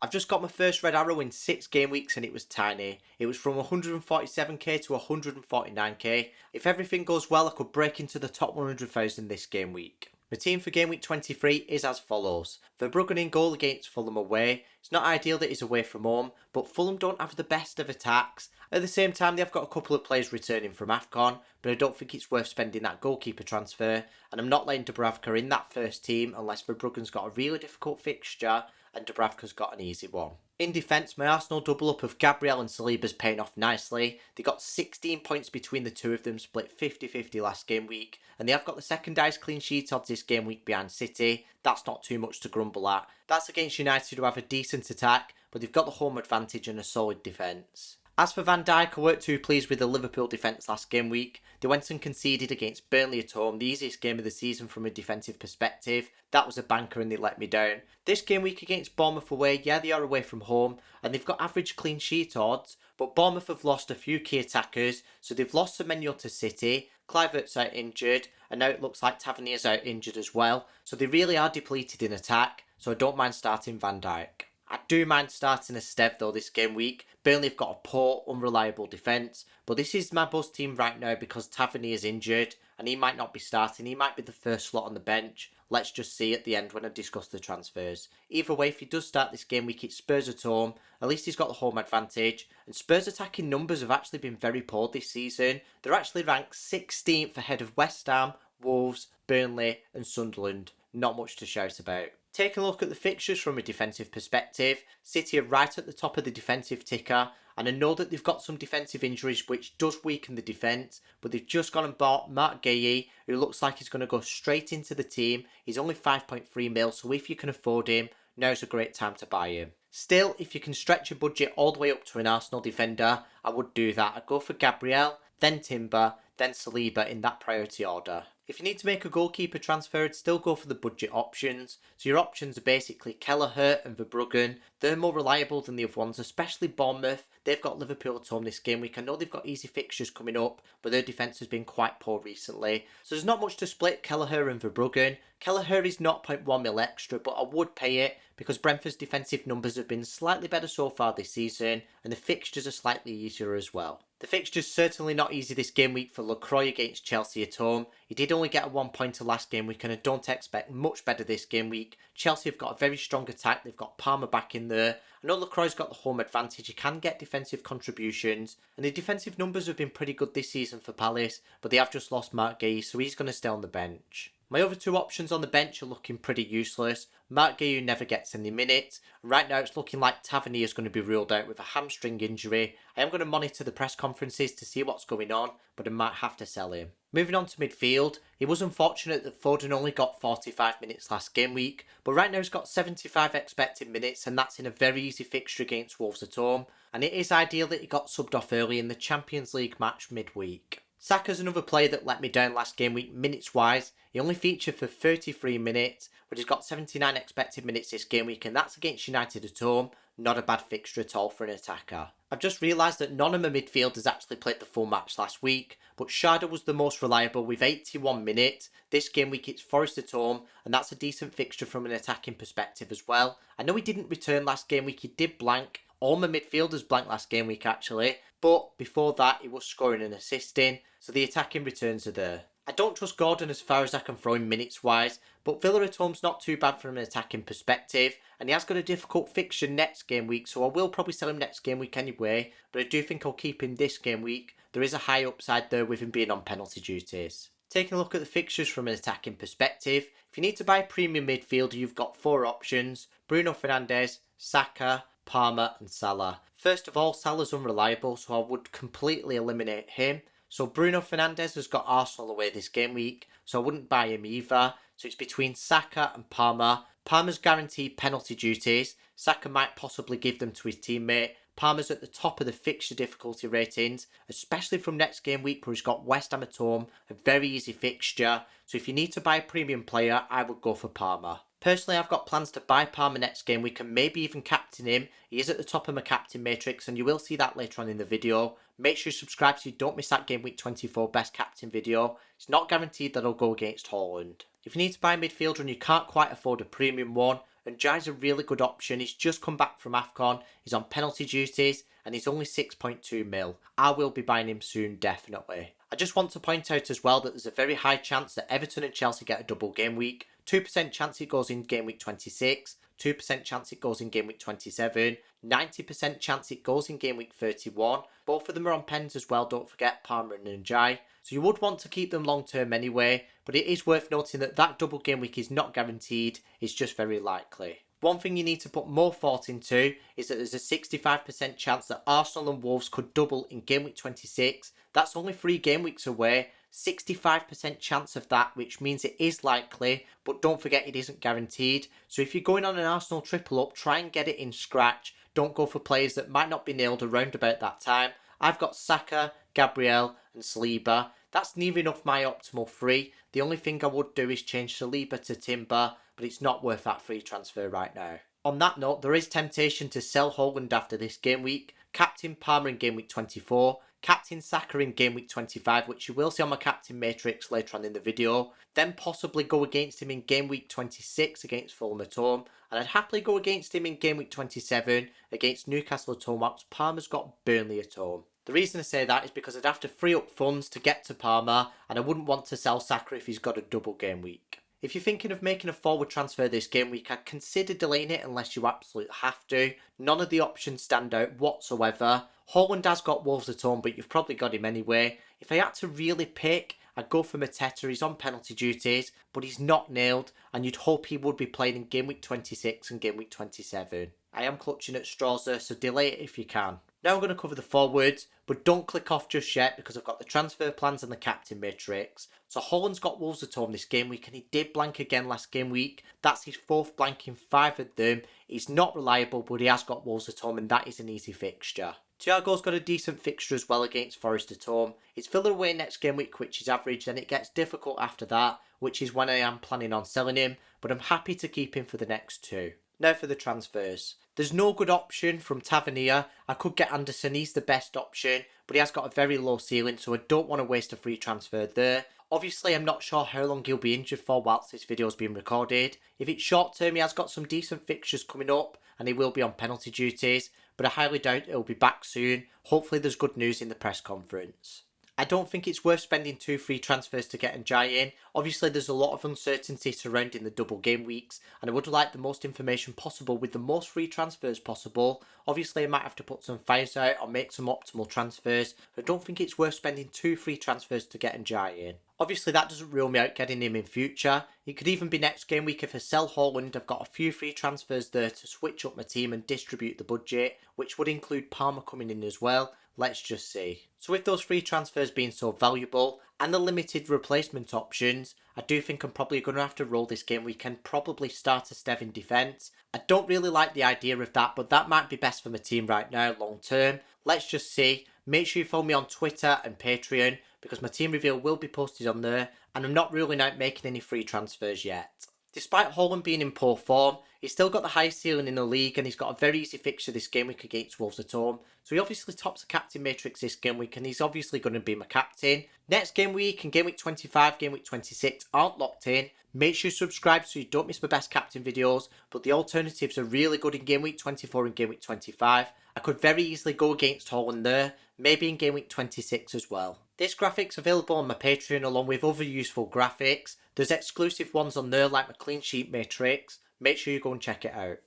I've just got my first red arrow in 6 game weeks and it was tiny. It was from 147k to 149k. If everything goes well, I could break into the top 100,000 this game week. The team for Gameweek 23 is as follows. Verbruggen in goal against Fulham away. It's not ideal that he's away from home, but Fulham don't have the best of attacks. At the same time, they've got a couple of players returning from AFCON, but I don't think it's worth spending that goalkeeper transfer, and I'm not letting Dubravka in that first team unless Verbruggen's got a really difficult fixture and Dubravka's got an easy one. In defence, my Arsenal double up of Gabriel and Saliba's paying off nicely. They got 16 points between the two of them, split 50-50 last game week, and they have got the second highest clean sheet odds this game week behind City. That's not too much to grumble at. That's against United who have a decent attack, but they've got the home advantage and a solid defence. As for Van Dijk, I weren't too pleased with the Liverpool defence last game week. They went and conceded against Burnley at home, the easiest game of the season from a defensive perspective. That was a banker and they let me down. This game week against Bournemouth away, yeah, they are away from home and they've got average clean sheet odds, but Bournemouth have lost a few key attackers, so they've lost Semenyo to City, Kluivert's out injured, and now it looks like Tavernier's out injured as well, so they really are depleted in attack, so I don't mind starting Van Dijk. I do mind starting a Stev though this game week. Burnley have got a poor, unreliable defence, but this is my buzz team right now because Tavernier is injured and he might not be starting. He might be the first slot on the bench. Let's just see at the end when I discuss the transfers. Either way, if he does start this game week, it's Spurs at home. At least he's got the home advantage. And Spurs attacking numbers have actually been very poor this season. They're actually ranked 16th ahead of West Ham, Wolves, Burnley and Sunderland. Not much to shout about. Taking a look at the fixtures from a defensive perspective, City are right at the top of the defensive ticker, and I know that they've got some defensive injuries which does weaken the defence, but they've just gone and bought Mark Guéhi, who looks like he's going to go straight into the team. He's only 5.3 mil, so if you can afford him, now's a great time to buy him. Still, if you can stretch your budget all the way up to an Arsenal defender, I would do that. I'd go for Gabriel, then Timber, then Saliba in that priority order. If you need to make a goalkeeper transfer, I'd still go for the budget options. So your options are basically Kelleher and Verbruggen. They're more reliable than the other ones, especially Bournemouth. They've got Liverpool at home this game week. I know they've got easy fixtures coming up, but their defence has been quite poor recently. So there's not much to split Kelleher and Verbruggen. Kelleher is 0.1 mil extra, but I would pay it because Brentford's defensive numbers have been slightly better so far this season, and the fixtures are slightly easier as well. The fixture's certainly not easy this game week for Lacroix against Chelsea at home. He did only get a 1-pointer last game week and I don't expect much better this game week. Chelsea have got a very strong attack, they've got Palmer back in there. I know Lacroix's got the home advantage, he can get defensive contributions, and the defensive numbers have been pretty good this season for Palace, but they have just lost Mark Guéhi, so he's going to stay on the bench. My other two options on the bench are looking pretty useless. Mark Guéhi never gets any minutes. Right now it's looking like Tavernier is going to be ruled out with a hamstring injury. I am going to monitor the press conferences to see what's going on, but I might have to sell him. Moving on to midfield, it was unfortunate that Foden only got 45 minutes last game week, but right now he's got 75 expected minutes and that's in a very easy fixture against Wolves at home, and it is ideal that he got subbed off early in the Champions League match midweek. Saka's another player that let me down last game week minutes wise. He only featured for 33 minutes, but he's got 79 expected minutes this game week, and that's against United at home. Not a bad fixture at all for an attacker. I've just realised that none of my midfielders actually played the full match last week, but Sharda was the most reliable with 81 minutes. This game week it's Forest at home, and that's a decent fixture from an attacking perspective as well. I know he didn't return last game week, he did blank. All my midfielders blanked last game week actually, but before that he was scoring and assisting, so the attacking returns are there. I don't trust Gordon as far as I can throw him minutes wise, but Villa at home's not too bad from an attacking perspective, and he has got a difficult fixture next game week, so I will probably sell him next game week anyway, but I do think I'll keep him this game week. There is a high upside there with him being on penalty duties. Taking a look at the fixtures from an attacking perspective, if you need to buy a premium midfielder, you've got 4 options: Bruno Fernandes, Saka, Palmer and Salah. First of all, Salah's unreliable, so I would completely eliminate him. So Bruno Fernandes has got Arsenal away this game week, so I wouldn't buy him either. So it's between Saka and Palmer. Palmer's guaranteed penalty duties. Saka might possibly give them to his teammate. Palmer's at the top of the fixture difficulty ratings, especially from next game week where he's got West Ham at home, a very easy fixture. So if you need to buy a premium player, I would go for Palmer. Personally, I've got plans to buy Palmer next game week and maybe even captain him. He is at the top of my captain matrix and you will see that later on in the video. Make sure you subscribe so you don't miss that Game Week 24 best captain video. It's not guaranteed that I'll go against Haaland. If you need to buy a midfielder and you can't quite afford a premium one, and Jai's a really good option. He's just come back from AFCON, he's on penalty duties, and he's only 6.2 mil. I will be buying him soon, definitely. I just want to point out as well that there's a very high chance that Everton and Chelsea get a double game week. 2% chance it goes in game week 26, 2% chance it goes in game week 27, 90% chance it goes in game week 31. Both of them are on pens as well, don't forget, Palmer and Njai. So you would want to keep them long term anyway, but it is worth noting that that double game week is not guaranteed, it's just very likely. One thing you need to put more thought into is that there's a 65% chance that Arsenal and Wolves could double in game week 26. That's only 3 game weeks away. 65% chance of that, which means it is likely, but don't forget it isn't guaranteed. So if you're going on an Arsenal triple up, try and get it in scratch. Don't go for players that might not be nailed around about that time. I've got Saka, Gabriel and Saliba. That's near enough my optimal 3. The only thing I would do is change Saliba to Timber, but it's not worth that free transfer right now. On that note, there is temptation to sell Haaland after this game week. Captain Palmer in game week 24. Captain Saka in game week 25, which you will see on my captain matrix later on in the video. Then possibly go against him in game week 26 against Fulham at home. And I'd happily go against him in game week 27 against Newcastle at home, whilst Palmer's got Burnley at home. The reason I say that is because I'd have to free up funds to get to Palmer, and I wouldn't want to sell Saka if he's got a double game week. If you're thinking of making a forward transfer this game week, I'd consider delaying it unless you absolutely have to. None of the options stand out whatsoever. Haaland has got Wolves at home, but you've probably got him anyway. If I had to really pick, I'd go for Mateta. He's on penalty duties, but he's not nailed, and you'd hope he would be playing in game week 26 and game week 27. I am clutching at straws there, so delay it if you can. Now I'm going to cover the forwards, but don't click off just yet because I've got the transfer plans and the captain matrix. So Haaland's got Wolves at home this game week, and he did blank again last game week. That's his 4th blank in 5 of them. He's not reliable, but he has got Wolves at home, and that is an easy fixture. Thiago's got a decent fixture as well against Forest at home. It's Villa away next game week, which is average, then it gets difficult after that, which is when I am planning on selling him, but I'm happy to keep him for the next 2. Now for the transfers. There's no good option from Tavernier. I could get Anderson, he's the best option, but he has got a very low ceiling, so I don't want to waste a free transfer there. Obviously, I'm not sure how long he'll be injured for whilst this video is being recorded. If it's short term, he has got some decent fixtures coming up, and he will be on penalty duties, but I highly doubt he'll be back soon. Hopefully there's good news in the press conference. I don't think it's worth spending 2 free transfers to get Njai in. Obviously there's a lot of uncertainty surrounding the double game weeks, and I would like the most information possible with the most free transfers possible. Obviously I might have to put some fires out or make some optimal transfers. I don't think it's worth spending 2 free transfers to get Njai in. Obviously that doesn't rule me out getting him in future. It could even be next game week if I sell Haaland. I've got a few free transfers there to switch up my team and distribute the budget, which would include Palmer coming in as well. Let's just see. So with those free transfers being so valuable and the limited replacement options, I do think I'm probably going to have to roll this game week and probably start a Stev in defence. I don't really like the idea of that, but that might be best for my team right now long term. Let's just see. Make sure you follow me on Twitter and Patreon because my team reveal will be posted on there, and I'm not ruling out making any free transfers yet. Despite Haaland being in poor form, he's still got the highest ceiling in the league, and he's got a very easy fixture this game week against Wolves at home. So he obviously tops the captain matrix this game week, and he's obviously going to be my captain. Next game week and game week 25, game week 26 aren't locked in. Make sure you subscribe so you don't miss my best captain videos, but the alternatives are really good in game week 24 and game week 25. I could very easily go against Haaland there, maybe in game week 26 as well. This graphic's available on my Patreon along with other useful graphics. There's exclusive ones on there like my clean sheet matrix. Make sure you go and check it out.